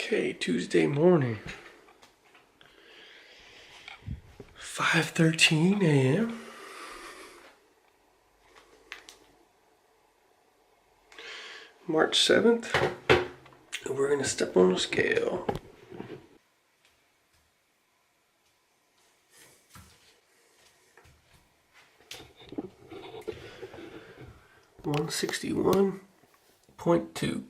Okay, Tuesday morning, 5:13 a.m. March 7th, and we're gonna step on the scale. $161.2.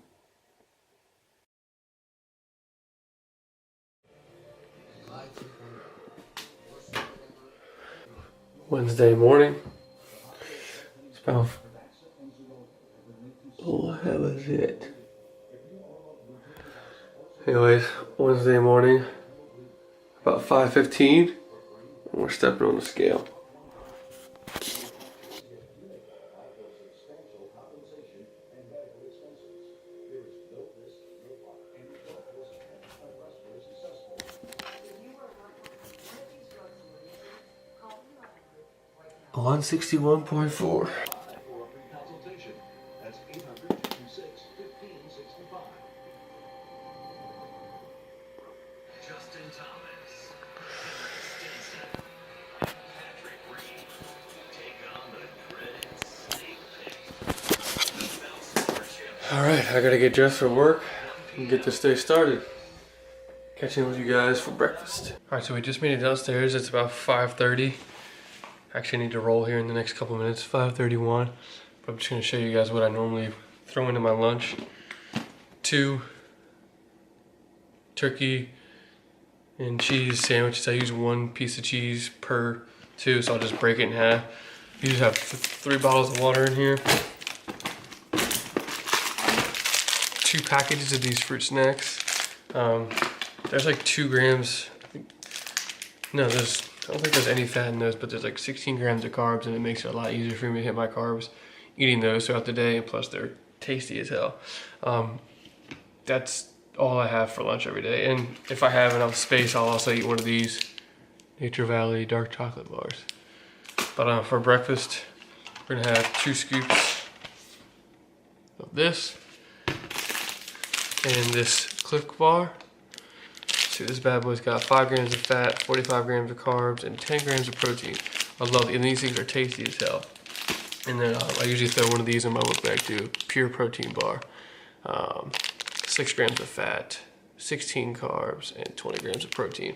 Wednesday morning. It's about, oh, how is it? Anyways, Wednesday morning, about 5:15, and we're stepping on the scale. $161.4. Alright, I gotta get dressed for work and get this day started. Catching with you guys for breakfast. Alright, so we just made it downstairs. It's about 5:30. Actually, I need to roll here in the next couple minutes, 5:31. But I'm just gonna show you guys what I normally throw into my lunch. 2 turkey and cheese sandwiches. I use 1 piece of cheese per 2, so I'll just break it in half. You just have 3 bottles of water in here. 2 packages of these fruit snacks. There's like 2 grams. I don't think there's any fat in those, but there's like 16 grams of carbs, and it makes it a lot easier for me to hit my carbs eating those throughout the day, and plus they're tasty as hell. That's all I have for lunch every day, and if I have enough space, I'll also eat one of these Nature Valley dark chocolate bars. But for breakfast, we're gonna have 2 scoops of this and this Clif Bar. See, this bad boy's got 5 grams of fat, 45 grams of carbs, and 10 grams of protein. I love it, and these things are tasty as hell. And then I usually throw one of these in my work bag too, pure protein bar. 6 grams of fat, 16 carbs, and 20 grams of protein.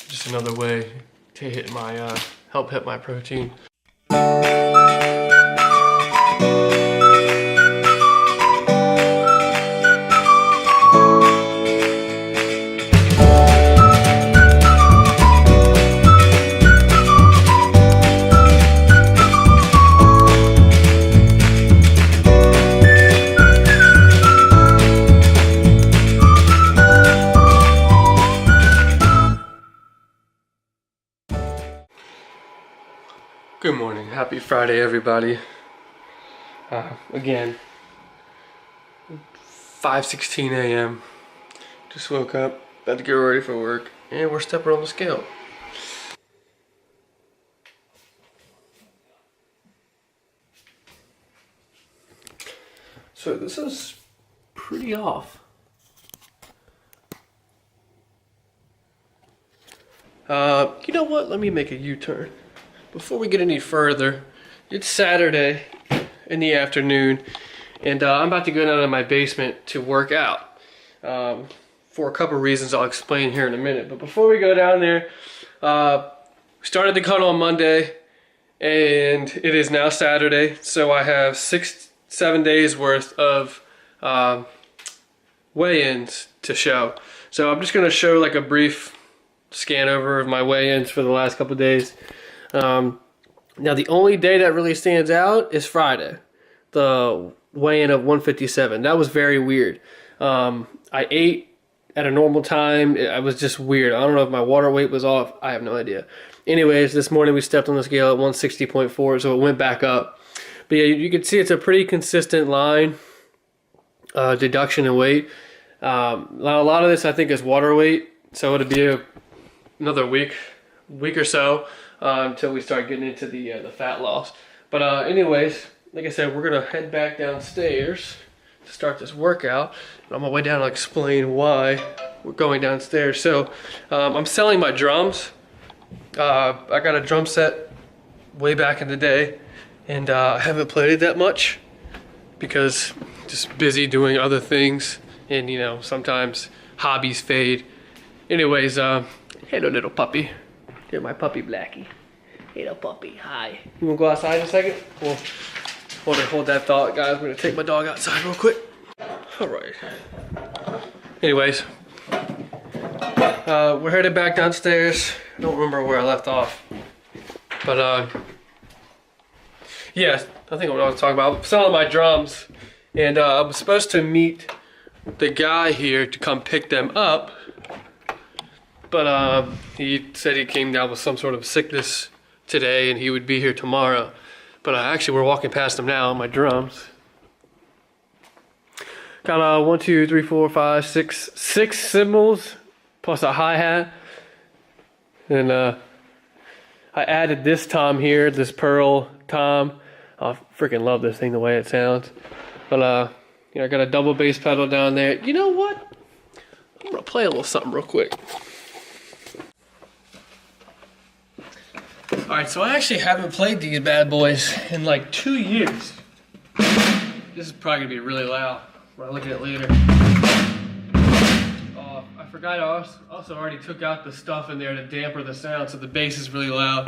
Just another way to hit my, help hit my protein. Good morning, happy Friday everybody. Again, 5:16 a.m. Just woke up, about to get ready for work, and we're stepping on the scale. So this is pretty off. You know what, let me make a U-turn. Before we get any further, it's Saturday in the afternoon, and I'm about to go down to my basement to work out for a couple reasons I'll explain here in a minute. But before we go down there, started the cut on Monday, and it is now Saturday, so I have 6-7 days worth of weigh-ins to show. So I'm just going to show like a brief scan over of my weigh-ins for the last couple days. Now the only day that really stands out is Friday, the weigh-in of 157. That was very weird. I ate at a normal time. It was just weird. I don't know if my water weight was off. I have no idea. Anyways, this morning we stepped on the scale at 160.4, so it went back up. But yeah, you can see it's a pretty consistent line, deduction in weight. Now a lot of this I think is water weight, so it'll be another week or so until we start getting into the fat loss. But anyways, like I said, we're gonna head back downstairs to start this workout. And on my way down, I'll explain why we're going downstairs. So I'm selling my drums. I got a drum set way back in the day, and I haven't played it that much because just busy doing other things, and you know, sometimes hobbies fade. Anyways, hello little puppy. You're my puppy Blackie. Hello puppy, hi. You wanna go outside in a second? Well, hold that thought, guys. I'm gonna take my dog outside real quick. All right. Anyways, we're headed back downstairs. I don't remember where I left off, but yeah, I think what I was talking about. I'm selling my drums, and I was supposed to meet the guy here to come pick them up, but he said he came down with some sort of sickness today, and he would be here tomorrow. But actually, we're walking past him now on my drums. Got 1, 2, 3, 4, 5, 6 cymbals plus a hi-hat, and I added this tom here, this pearl tom. I freaking love this thing, the way it sounds. But you know, I got a double bass pedal down there. You know what? I'm gonna play a little something real quick. All right, so I actually haven't played these bad boys in like 2 years. This is probably gonna be really loud when I look at it later. I forgot I also already took out the stuff in there to damper the sound, so the bass is really loud.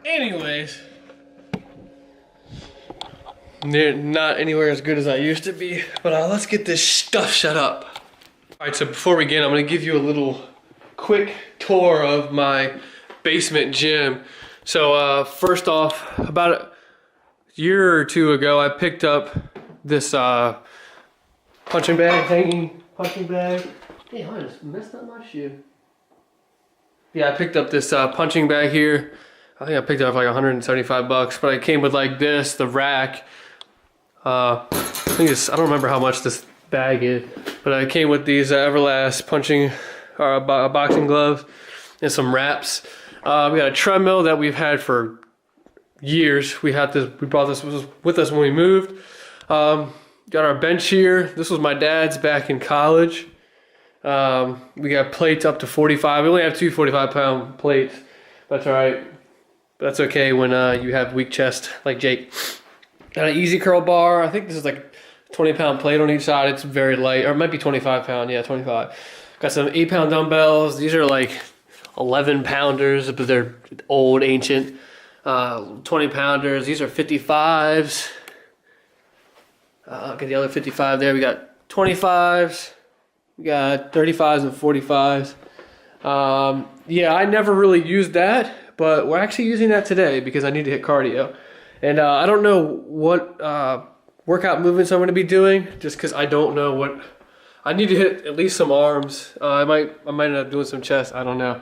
Anyways, they're not anywhere as good as I used to be, but let's get this stuff set up. All right, so before we begin, I'm gonna give you a little quick tour of my basement gym. So first off, about a year or two ago, I picked up this punching bag. Hey, I just messed up my shoe. Yeah, I picked up this punching bag here. I think I picked it up for like 175 bucks, but it came with like this, the rack. I don't remember how much this bag is, but it came with these Everlast punching boxing gloves and some wraps. We got a treadmill that we've had for years. We brought this with us when we moved. Got our bench here. This was my dad's back in college. We got plates up to 45. We only have 2 45-pound plates. That's all right. That's okay when you have weak chest like Jake. Got an easy curl bar. I think this is like a 20-pound plate on each side. It's very light, or it might be 25-pound. Yeah, 25. Got some 8-pound dumbbells. These are like 11-pounders, but they're old, ancient. 20-pounders. These are 55s. Got the other 55 there. We got 25s. We got 35s and 45s. Yeah, I never really used that, but we're actually using that today because I need to hit cardio. And I don't know what workout movements I'm going to be doing, just because I don't know what... I need to hit at least some arms. I might end up doing some chest, I don't know.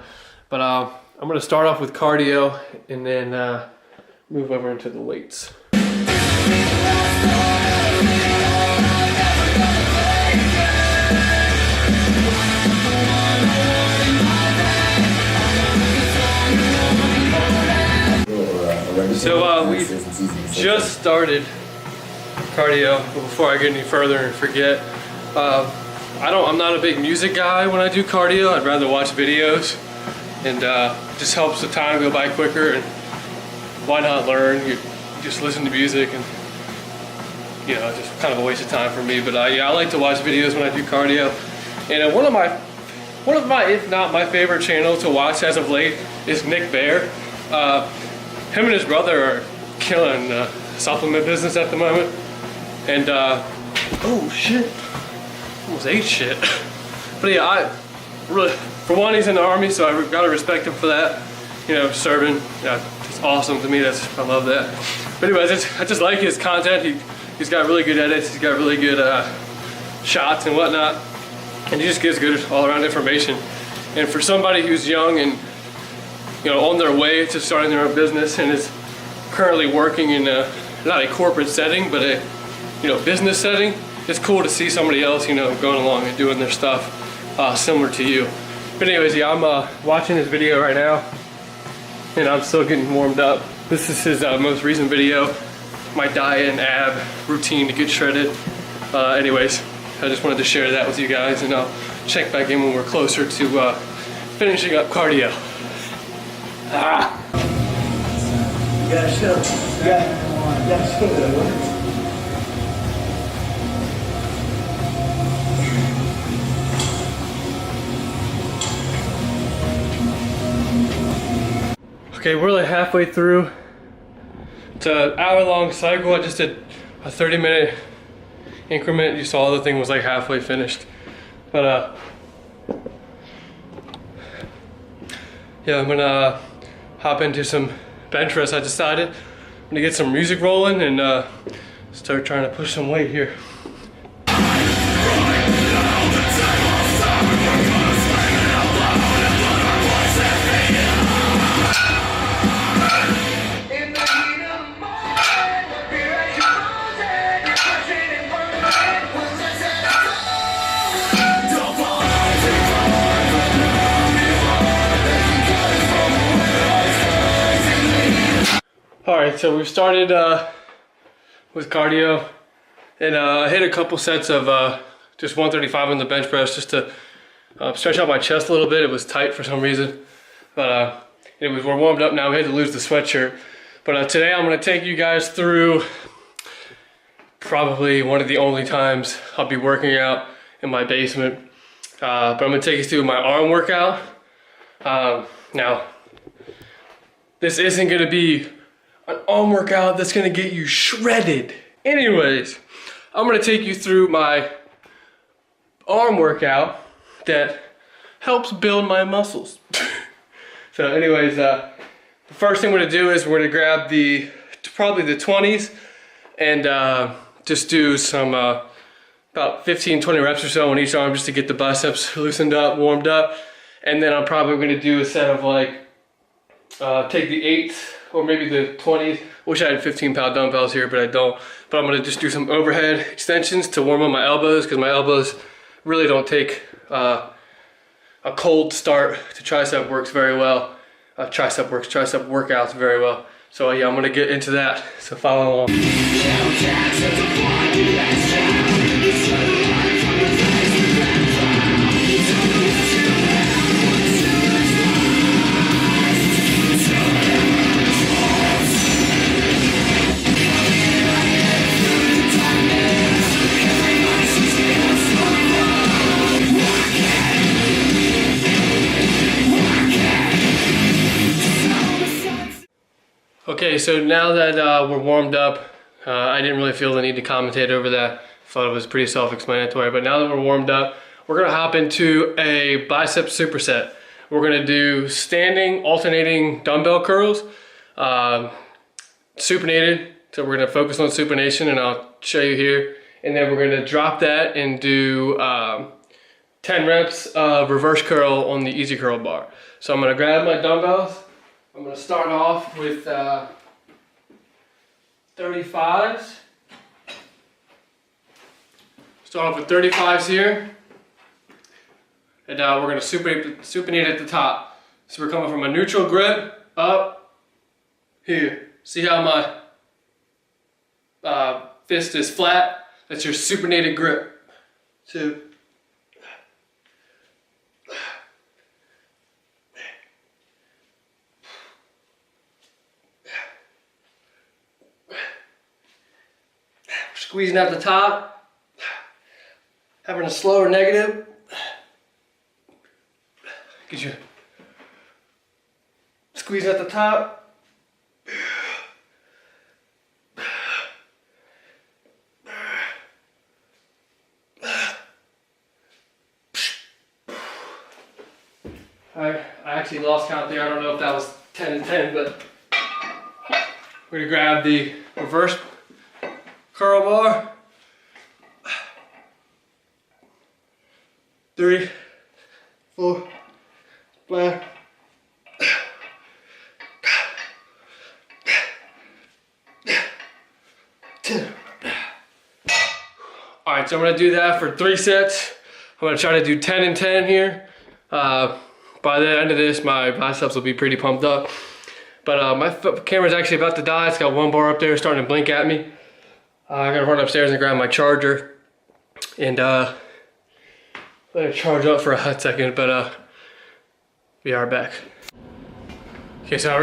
But I'm going to start off with cardio and then move over into the weights. So we just started cardio, but before I get any further and forget, I'm not a big music guy when I do cardio. I'd rather watch videos, and it just helps the time go by quicker. And why not learn? You just listen to music, and you know, it's just kind of a waste of time for me. But yeah, I like to watch videos when I do cardio. And one of my, if not my favorite channel to watch as of late is Nick Bare. Him and his brother are killing the supplement business at the moment. And, oh shit, almost ate shit. But yeah, I really, for one, he's in the Army, so I gotta respect him for that. You know, serving, yeah, it's awesome to me, I love that. But anyways, I just like his content. He's got really good edits, he's got really good shots and whatnot, and he just gives good all-around information. And for somebody who's young and on their way to starting their own business and is currently working in not a corporate setting but a business setting, it's cool to see somebody else going along and doing their stuff similar to you. But anyways, yeah, I'm watching this video right now and I'm still getting warmed up. This is his most recent video, my diet and ab routine to get shredded. Anyways, I just wanted to share that with you guys, and I'll check back in when we're closer to finishing up cardio. You gotta show. You gotta show that it works. Okay, we're like halfway through. It's an hour-long cycle. I just did a 30-minute increment. You saw the thing was like halfway finished. But yeah, I'm gonna hop into some bench press. I decided I'm gonna get some music rolling and start trying to push some weight here. Alright, so we've started with cardio, and I hit a couple sets of just 135 on the bench press just to stretch out my chest a little bit. It was tight for some reason, but anyways, we're warmed up now. We had to lose the sweatshirt, but today I'm going to take you guys through probably one of the only times I'll be working out in my basement, but I'm going to take you through my arm workout. Now, this isn't going to be an arm workout that's gonna get you shredded. Anyways, I'm gonna take you through my arm workout that helps build my muscles. So anyways, the first thing we're gonna do is we're gonna grab probably the 20s and just do some about 15-20 reps or so on each arm just to get the biceps loosened up, warmed up. And then I'm probably gonna do a set of like, take the 8s or maybe the 20s. Wish I had 15-pound dumbbells here, but I don't. But I'm gonna just do some overhead extensions to warm up my elbows, because my elbows really don't take a cold start to tricep works very well. Tricep workouts very well. So yeah, I'm gonna get into that, so follow along. Okay, so now that we're warmed up, I didn't really feel the need to commentate over that. I thought it was pretty self-explanatory, but now that we're warmed up, we're gonna hop into a bicep superset. We're gonna do standing, alternating dumbbell curls, supinated. So we're gonna focus on supination, and I'll show you here. And then we're gonna drop that and do 10 reps of reverse curl on the easy curl bar. So I'm gonna grab my dumbbells. I'm gonna start off with 35s. Start off with 35s here. And we're gonna supinate at the top. So we're coming from a neutral grip up here. See how my fist is flat? That's your supinated grip. 2. Squeezing out the top, having a slower negative. Get you squeezing at the top. I actually lost count there. I don't know if that was 10 and 10, but we're gonna grab the reverse curl bar. 3, 4, 5. 2. All right, so I'm gonna do that for 3 sets. I'm gonna try to do 10 and 10 here. By the end of this, my biceps will be pretty pumped up. But my camera's actually about to die. It's got one bar up there starting to blink at me. I gotta run upstairs and grab my charger and let it charge up for a hot second, but we are back. Okay, so I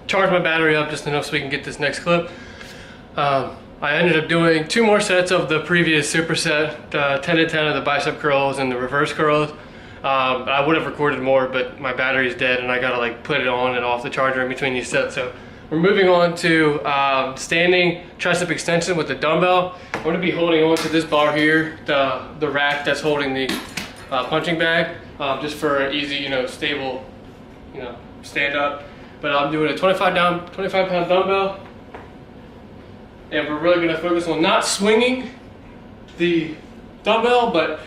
charged my battery up just enough so we can get this next clip. I ended up doing 2 more sets of the previous superset, 10 to 10 of the bicep curls and the reverse curls. I would have recorded more, but my battery's dead and I gotta like put it on and off the charger in between these sets. So we're moving on to standing tricep extension with the dumbbell. I'm gonna be holding on to this bar here, the rack that's holding the punching bag, just for an easy, stable, stand up. But I'm doing a 25 pound dumbbell. And we're really gonna focus on not swinging the dumbbell, but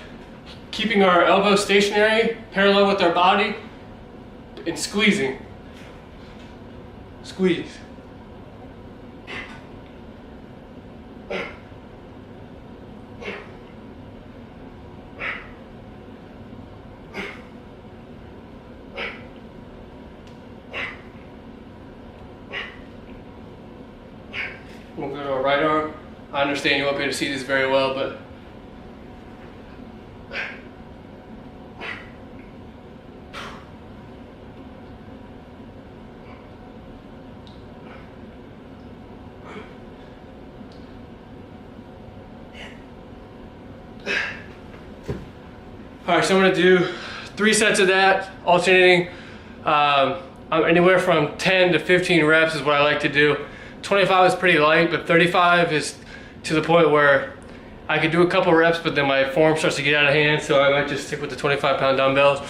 keeping our elbows stationary, parallel with our body, and squeezing. Squeeze. We'll go to our right arm. I understand you won't be able to see this very well, but all right, so I'm gonna do 3 sets of that, alternating. Anywhere from 10 to 15 reps is what I like to do. 25 is pretty light, but 35 is to the point where I could do a couple reps, but then my form starts to get out of hand, so I might just stick with the 25 pound dumbbells.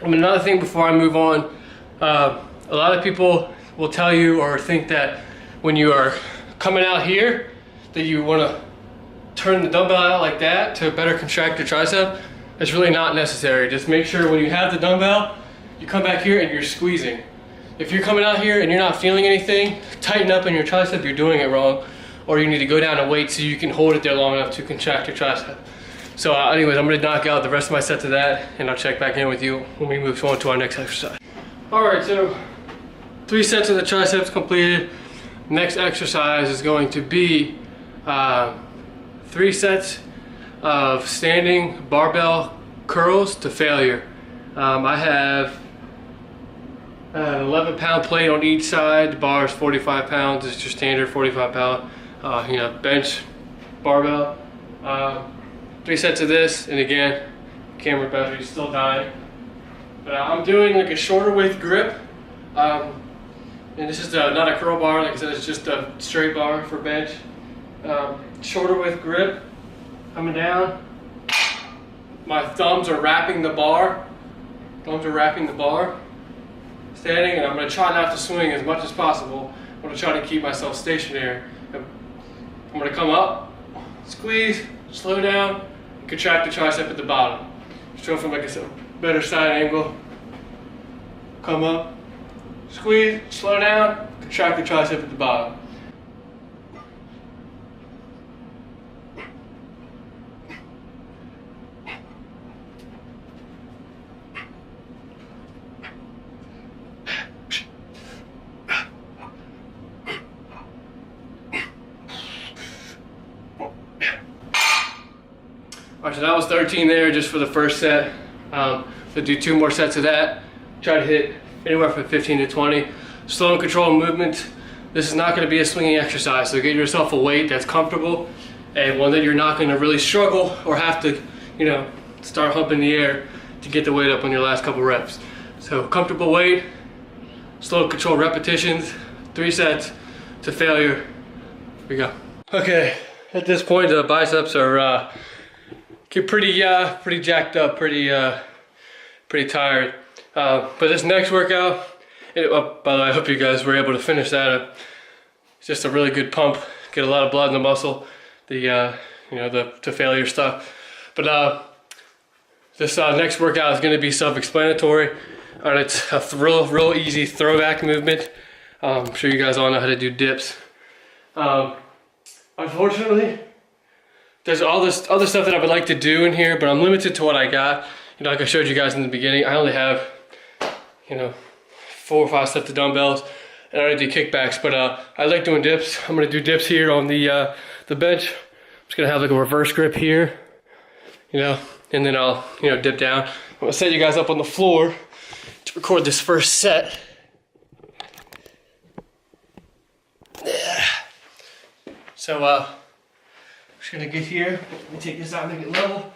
Another thing before I move on, a lot of people will tell you or think that when you are coming out here, that you wanna turn the dumbbell out like that to better contract your tricep. It's really not necessary. Just make sure when you have the dumbbell, you come back here and you're squeezing. If you're coming out here and you're not feeling anything, tighten up in your tricep, you're doing it wrong. Or you need to go down to weight so you can hold it there long enough to contract your tricep. So anyways, I'm gonna knock out the rest of my sets of that and I'll check back in with you when we move on to our next exercise. All right, so 3 sets of the triceps completed. Next exercise is going to be 3 sets of standing barbell curls to failure. I have an 11 pound plate on each side. The bar is 45 pounds. It's your standard 45 pound bench barbell. 3 sets of this, and again, camera battery is still dying. But I'm doing like a shorter width grip. And this is not a curl bar, like I said, it's just a straight bar for bench. Shorter width grip, coming down. My thumbs are wrapping the bar. Standing, and I'm going to try not to swing as much as possible. I'm going to try to keep myself stationary. I'm going to come up, squeeze, slow down, and contract the tricep at the bottom. Show from like a better side angle. Come up, squeeze, slow down, contract the tricep at the bottom. All right, so that was 13 there just for the first set. So do 2 more sets of that. Try to hit anywhere from 15 to 20. Slow and controlled movement. This is not going to be a swinging exercise, so get yourself a weight that's comfortable and one that you're not going to really struggle or have to, start humping the air to get the weight up on your last couple reps. So comfortable weight, slow controlled repetitions, 3 sets to failure. Here we go. Okay, at this point the biceps are get pretty jacked up, pretty tired. But this next workout, by the way, I hope you guys were able to finish that. It's just a really good pump, get a lot of blood in the muscle, the to failure stuff. But this next workout is going to be self-explanatory. And it's a real easy throwback movement. I'm sure you guys all know how to do dips. Unfortunately, there's all this other stuff that I would like to do in here, but I'm limited to what I got. You know, like I showed you guys in the beginning, I only have, you know, 4 or 5 sets of dumbbells, and I already do kickbacks. But I like doing dips. I'm gonna do dips here on the bench. I'm just gonna have like a reverse grip here, you know, and then I'll, you know, dip down. I'm gonna set you guys up on the floor to record this first set. Yeah. So just gonna get here. Let me take this out and make it level.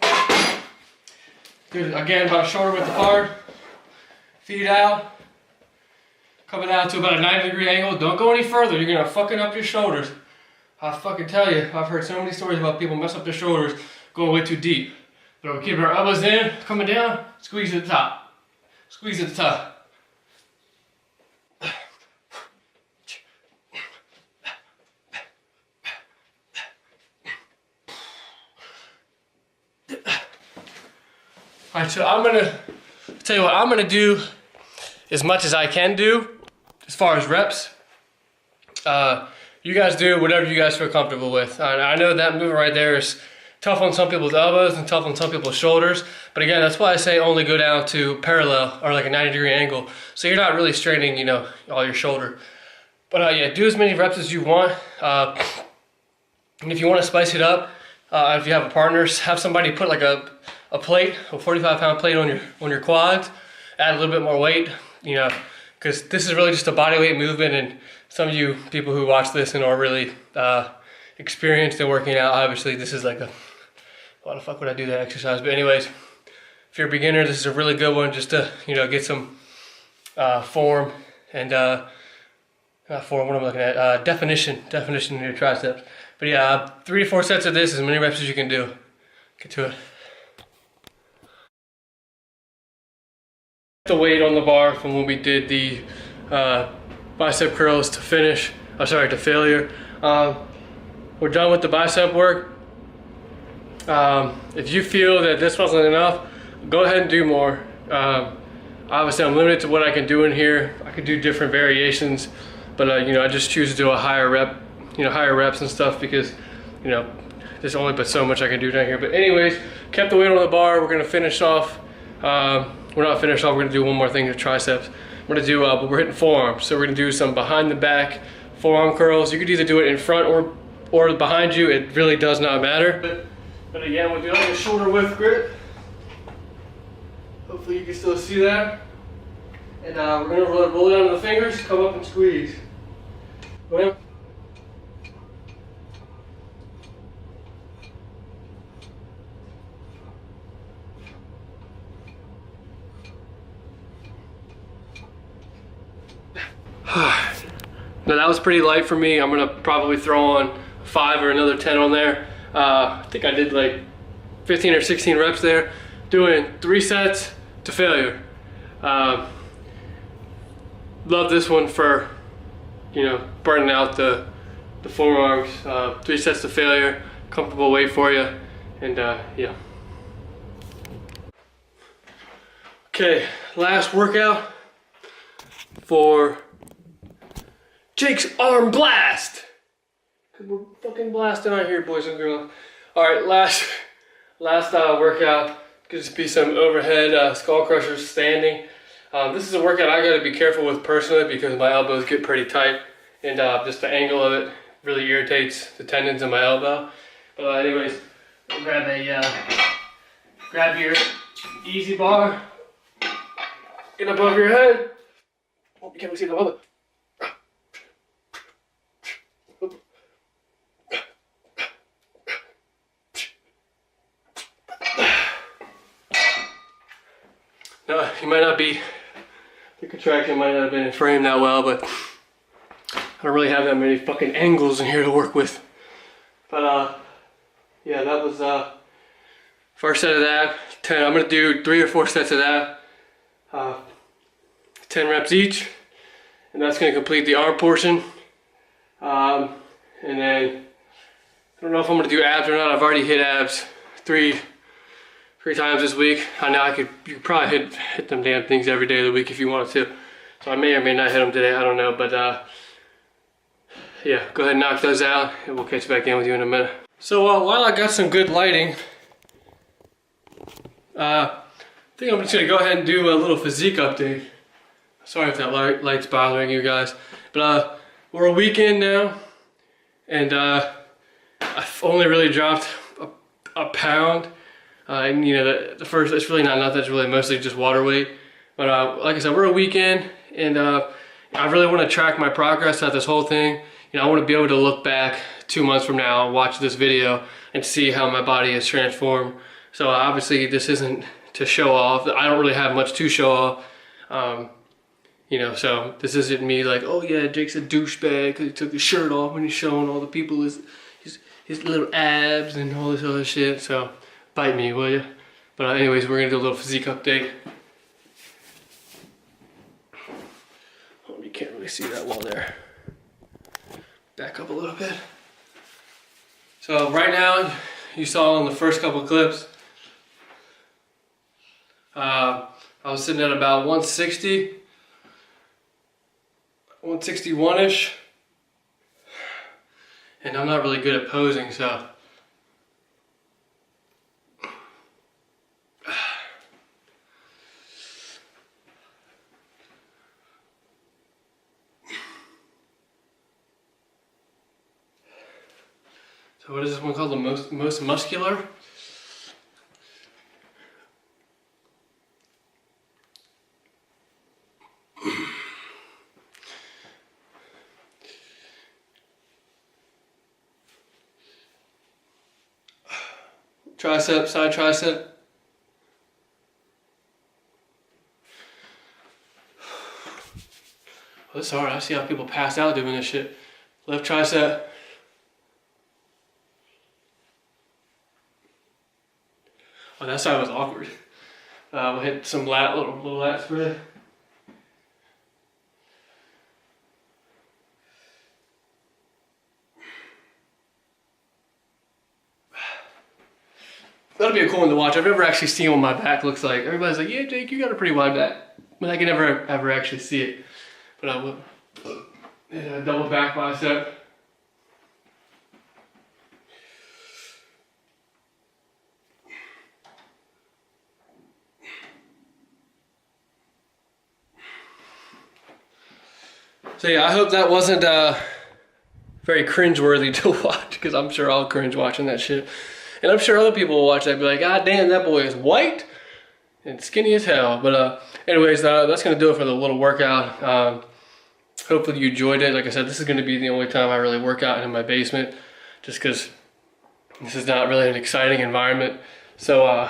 Do it again about shoulder width apart. Feet out. Coming out to about a 90-degree angle. Don't go any further. You're gonna fucking up your shoulders. I fucking tell you, I've heard so many stories about people mess up their shoulders going way too deep. But we'll keep our elbows in, coming down, squeeze at the top. Squeeze at the top. Alright, so I'm gonna tell you what I'm gonna do as much as I can do as far as reps. You guys do whatever you guys feel comfortable with. I know that movement right there is tough on some people's elbows and tough on some people's shoulders, but again, that's why I say only go down to parallel or like a 90-degree angle, so you're not really straining, you know, all your shoulder. But yeah, do as many reps as you want. And if you want to spice it up, if you have a partner, have somebody put like a plate, a 45-pound plate on your quads. Add a little bit more weight, you know, because this is really just a body weight movement, and some of you people who watch this and are really experienced in working out, obviously this is like why the fuck would I do that exercise? But anyways, if you're a beginner, this is a really good one just to, you know, get some form and not form, what am I looking at? Definition in your triceps. But yeah, 3 to 4 sets of this, as many reps as you can do. Get to it. The weight on the bar from when we did the bicep curls to finish, to failure. We're done with the bicep work. If you feel that this wasn't enough, go ahead and do more. Obviously I'm limited to what I can do in here. I could do different variations, but you know, I just choose to do a higher reps and stuff because, you know, there's only but so much I can do down here. But anyways, kept the weight on the bar. We're gonna finish off. We're not finished off. We're gonna do one more thing to triceps. We're gonna do, but we're hitting forearms. So we're gonna do some behind the back forearm curls. You could either do it in front or behind you. It really does not matter. But again, we'll do like a shoulder width grip. Hopefully you can still see that. And we're gonna roll down the fingers, come up and squeeze. Go ahead. Now that was pretty light for me. I'm gonna probably throw on 5 or another 10 on there. I think I did like 15 or 16 reps there, doing 3 sets to failure. Love this one for, you know, burning out the forearms. 3 sets to failure, comfortable weight for you, and yeah. Okay, last workout for Jake's arm blast. We're fucking blasting out here, boys and girls. All right, last workout. Could just be some overhead skull crushers standing. This is a workout I gotta be careful with personally because my elbows get pretty tight, and just the angle of it really irritates the tendons in my elbow. But anyways, grab your easy bar, get above your head. Oh, you can't see the other. No, you might not be, the contraction might not have been in frame that well, but I don't really have that many fucking angles in here to work with. But yeah, that was first set of that. 10. I'm gonna do 3 or 4 sets of that. 10 reps each, and that's gonna complete the arm portion. And then I don't know if I'm gonna do abs or not. I've already hit abs 3 3 times this week. I know you could probably hit them damn things every day of the week if you wanted to. So I may or may not hit them today, I don't know. But yeah, go ahead and knock those out and we'll catch back in with you in a minute. So while I got some good lighting, I think I'm just gonna go ahead and do a little physique update. Sorry if that light's bothering you guys. But we're a week in now, and I've only really dropped a pound. And you know, the first, it's really not nothing, it's really mostly just water weight. But like I said, we're a week in, and I really want to track my progress at this whole thing. You know, I want to be able to look back 2 months from now and watch this video and see how my body has transformed. So obviously this isn't to show off. I don't really have much to show off. You know, so this isn't me like, oh yeah, Jake's a douchebag because he took his shirt off when he's showing all the people his little abs and all this other shit. So bite me, will you? But anyways, we're gonna do a little physique update. Oh, you can't really see that well there. Back up a little bit. So right now, you saw in the first couple clips, I was sitting at about 160, 161-ish, and I'm not really good at posing, so what is this one called? The most muscular? Tricep, side tricep. Well, it's hard. I see how people pass out doing this shit. Left tricep. Oh, that side was awkward. We'll hit some little lat spread. That'll be a cool one to watch. I've never actually seen what my back looks like. Everybody's like, yeah, Jake, you got a pretty wide back. But I can never ever actually see it. But I will. Yeah, double back bicep. So yeah, I hope that wasn't very cringeworthy to watch, because I'm sure I'll cringe watching that shit. And I'm sure other people will watch that and be like, God damn, that boy is white and skinny as hell. But anyways, that's going to do it for the little workout. Hopefully you enjoyed it. Like I said, this is going to be the only time I really work out in my basement, just because this is not really an exciting environment. So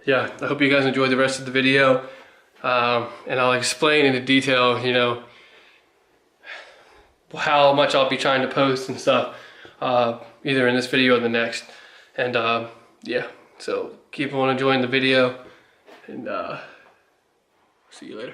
yeah, I hope you guys enjoyed the rest of the video. And I'll explain into detail, you know, how much I'll be trying to post and stuff, either in this video or the next. And yeah, so keep on enjoying the video, and see you later.